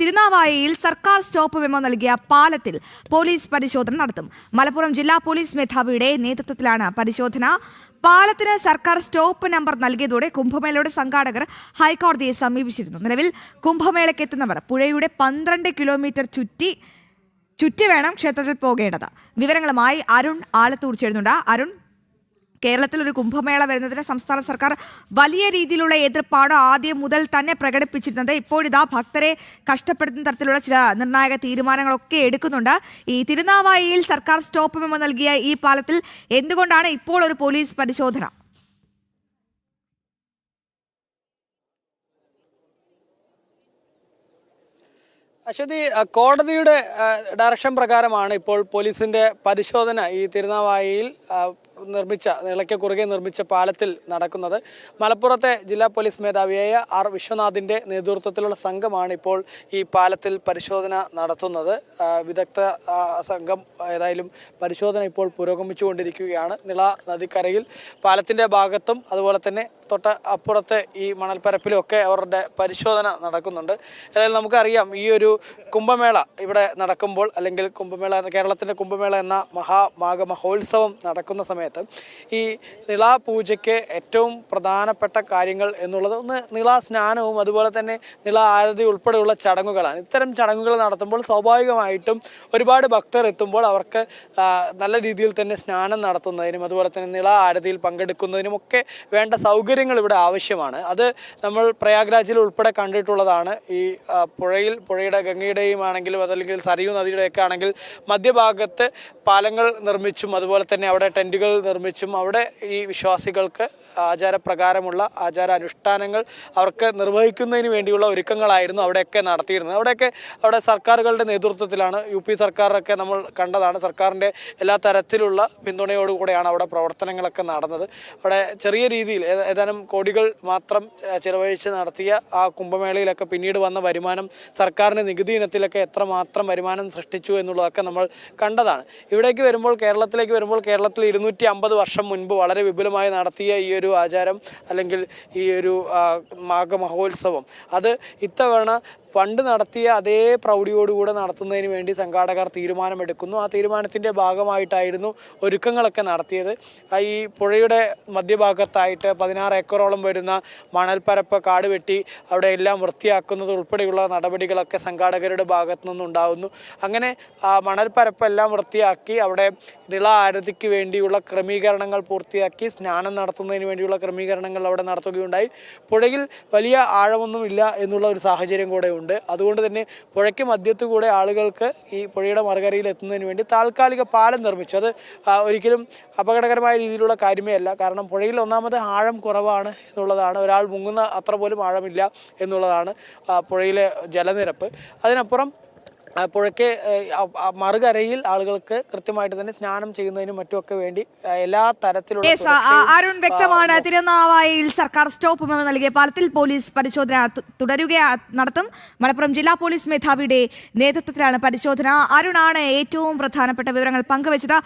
തിരുനാവായയിൽ സർക്കാർ stop memo നൽകിയ പാലത്തിൽ പോലീസ് പരിശോധന നടത്തും. മലപ്പുറം ജില്ലാ പോലീസ് മേധാവിയുടെ നേതൃത്വത്തിലാണ് പരിശോധന. പാലത്തിന് സർക്കാർ സ്റ്റോപ്പ് നമ്പർ നൽകിയതോടെ കുംഭമേളയുടെ സംഘാടകർ ഹൈക്കോടതിയെ സമീപിച്ചിരുന്നു. നിലവിൽ കുംഭമേളയ്ക്ക് എത്തുന്നവർ പുഴയുടെ 12 കിലോമീറ്റർ ചുറ്റി വേണം ക്ഷേത്രത്തിൽ പോകേണ്ടത്. വിവരങ്ങളുമായി അരുൺ ആലത്തൂർ ചേരുന്നുണ്ട്. അരുൺ, കേരളത്തിൽ ഒരു കുംഭമേള വരുന്നതിന് സംസ്ഥാന സർക്കാർ വലിയ രീതിയിലുള്ള എതിർപ്പാണ് ആദ്യം മുതൽ തന്നെ പ്രകടിപ്പിച്ചിരുന്നത്. ഇപ്പോഴിതാ ഭക്തരെ കഷ്ടപ്പെടുത്തുന്ന തരത്തിലുള്ള ചില നിർണായക തീരുമാനങ്ങളൊക്കെ എടുക്കുന്നുണ്ട്. ഈ തിരുനാവായയിൽ സർക്കാർ സ്റ്റോപ്പ് മെമ്മോ നൽകിയ ഈ പാലത്തിൽ എന്തുകൊണ്ടാണ് ഇപ്പോൾ ഒരു പോലീസ് പരിശോധന? അശ്വതി, കോടതിയുടെ ഡയറക്ഷൻ പ്രകാരമാണ് ഇപ്പോൾ പോലീസിന്റെ പരിശോധന ഈ തിരുനാവായയിൽ നിളയ്ക്ക് കുറുകെ നിർമ്മിച്ച പാലത്തിൽ നടക്കുന്നത്. മലപ്പുറത്തെ ജില്ലാ പോലീസ് മേധാവിയായ ആർ വിശ്വനാഥിന്റെ നേതൃത്വത്തിലുള്ള സംഘമാണ് ഇപ്പോൾ ഈ പാലത്തിൽ പരിശോധന നടത്തുന്നത്. വിദഗ്ധ സംഘം ഏതായാലും പരിശോധന ഇപ്പോൾ പുരോഗമിച്ചുകൊണ്ടിരിക്കുകയാണ്. നിള നദിക്കരയിൽ പാലത്തിന്റെ ഭാഗത്തും അതുപോലെ തന്നെ തൊട്ട് അപ്പുറത്തെ ഈ മണൽപ്പരപ്പിലും ഒക്കെ അവരുടെ പരിശോധന നടക്കുന്നുണ്ട്. ഏതായാലും നമുക്കറിയാം, ഈ ഒരു കുംഭമേള ഇവിടെ നടക്കുമ്പോൾ, അല്ലെങ്കിൽ കേരളത്തിൻ്റെ കുംഭമേള എന്ന മഹോത്സവം നടക്കുന്ന സമയത്ത് ഈ നിള പൂജയ്ക്ക് ഏറ്റവും പ്രധാനപ്പെട്ട കാര്യങ്ങൾ എന്നുള്ളത് ഒന്ന് നിള സ്നാനവും അതുപോലെ തന്നെ നിള ആരതി ഉൾപ്പെടെയുള്ള ചടങ്ങുകളാണ്. ഇത്തരം ചടങ്ങുകൾ നടത്തുമ്പോൾ സ്വാഭാവികമായിട്ടും ഒരുപാട് ഭക്തർ എത്തുമ്പോൾ അവർക്ക് നല്ല രീതിയിൽ തന്നെ സ്നാനം നടത്തുന്നതിനും അതുപോലെ തന്നെ നിള ആരതിയിൽ പങ്കെടുക്കുന്നതിനും ഒക്കെ വേണ്ട സൗകര്യങ്ങൾ ഇവിടെ ആവശ്യമാണ്. അത് നമ്മൾ പ്രയാഗ്രാജിൽ ഉൾപ്പെടെ കണ്ടിട്ടുള്ളതാണ്. ഈ പുഴയുടെ ഗംഗയുടെയും ആണെങ്കിലും അതല്ലെങ്കിൽ സരയൂ നദിയുടെയൊക്കെ ആണെങ്കിൽ മധ്യഭാഗത്ത് പാലങ്ങൾ നിർമ്മിച്ചും അതുപോലെ തന്നെ അവിടെ ടെൻറ്റുകൾ നിർമ്മിച്ചും അവിടെ ഈ വിശ്വാസികൾക്ക് ആചാരപ്രകാരമുള്ള ആചാരാനുഷ്ഠാനങ്ങൾ അവർക്ക് നിർവഹിക്കുന്നതിന് വേണ്ടിയുള്ള ഒരുക്കങ്ങളായിരുന്നു അവിടെയൊക്കെ നടത്തിയിരുന്നത്. അവിടെ സർക്കാരുകളുടെ നേതൃത്വത്തിലാണ്, UP സർക്കാരൊക്കെ നമ്മൾ കണ്ടതാണ്. സർക്കാരിൻ്റെ എല്ലാ തരത്തിലുള്ള പിന്തുണയോടുകൂടെയാണ് അവിടെ പ്രവർത്തനങ്ങളൊക്കെ നടന്നത്. അവിടെ ചെറിയ രീതിയിൽ ഏതാനും കോടികൾ മാത്രം ചിലവഴിച്ച് നടത്തിയ ആ കുംഭമേളയിലൊക്കെ പിന്നീട് വന്ന വരുമാനം സർക്കാരിൻ്റെ നികുതി ഇനത്തിലൊക്കെ എത്രമാത്രം വരുമാനം സൃഷ്ടിച്ചു എന്നുള്ളതൊക്കെ നമ്മൾ കണ്ടതാണ്. കേരളത്തിലേക്ക് വരുമ്പോൾ കേരളത്തിൽ 250 വർഷം മുൻപ് വളരെ വിപുലമായി നടത്തിയ ഈ ഒരു ആചാരം അല്ലെങ്കിൽ ഈ ഒരു മഹോത്സവം അത് ഇത്തവണ പണ്ട് നടത്തിയ അതേ പ്രൗഢിയോടുകൂടെ നടത്തുന്നതിന് വേണ്ടി സംഘാടകർ തീരുമാനമെടുക്കുന്നു. ആ തീരുമാനത്തിൻ്റെ ഭാഗമായിട്ടായിരുന്നു ഒരുക്കങ്ങളൊക്കെ നടത്തിയത്. ഈ പുഴയുടെ മധ്യഭാഗത്തായിട്ട് 16 ഏക്കറോളം വരുന്ന മണൽപ്പരപ്പ് കാട് വെട്ടി അവിടെ എല്ലാം വൃത്തിയാക്കുന്നത് ഉൾപ്പെടെയുള്ള നടപടികളൊക്കെ സംഘാടകരുടെ ഭാഗത്തു നിന്നുണ്ടാകുന്നു. അങ്ങനെ മണൽപ്പരപ്പെല്ലാം വൃത്തിയാക്കി അവിടെ നിള ആരതിക്ക് വേണ്ടിയുള്ള ക്രമീകരണങ്ങൾ പൂർത്തിയാക്കി സ്നാനം നടത്തുന്നതിന് വേണ്ടിയുള്ള ക്രമീകരണങ്ങൾ അവിടെ നടത്തുകയുണ്ടായി. പുഴയിൽ വലിയ ആഴമൊന്നുമില്ല എന്നുള്ള ഒരു സാഹചര്യം കൂടെ ഉണ്ട്. അതുകൊണ്ട് തന്നെ പുഴയ്ക്ക് മധ്യത്തു കൂടെ ആളുകൾക്ക് ഈ പുഴയുടെ മറുകരയിൽ എത്തുന്നതിന് വേണ്ടി താൽക്കാലിക പാലം നിർമ്മിച്ചു. അത് ഒരിക്കലും അപകടകരമായ രീതിയിലുള്ള കാര്യമേ അല്ല. കാരണം പുഴയിൽ ഒന്നാമത് ആഴം കുറവാണ് എന്നുള്ളതാണ്. ഒരാൾ മുങ്ങുന്ന അത്ര പോലും ആഴമില്ല എന്നുള്ളതാണ് പുഴയിലെ ജലനിരപ്പ്. അതിനപ്പുറം പുഴയ്ക്ക് മറുകരയിൽ ആളുകൾക്ക് കൃത്യമായിട്ട് തന്നെ സ്നാനം ചെയ്യുന്നതിനും മറ്റുമൊക്കെ വേണ്ടി എല്ലാ തരത്തിലുള്ള അരുൺ, വ്യക്തമാണ്. തിരുനാവായയിൽ സർക്കാർ സ്റ്റോപ്പ് മെമ്മോ നൽകിയ പാലത്തിൽ പോലീസ് പരിശോധന നടത്തും. മലപ്പുറം ജില്ലാ പോലീസ് മേധാവിയുടെ നേതൃത്വത്തിലാണ് പരിശോധന. അരുണാണ് ഏറ്റവും പ്രധാനപ്പെട്ട വിവരങ്ങൾ പങ്കുവച്ചത്.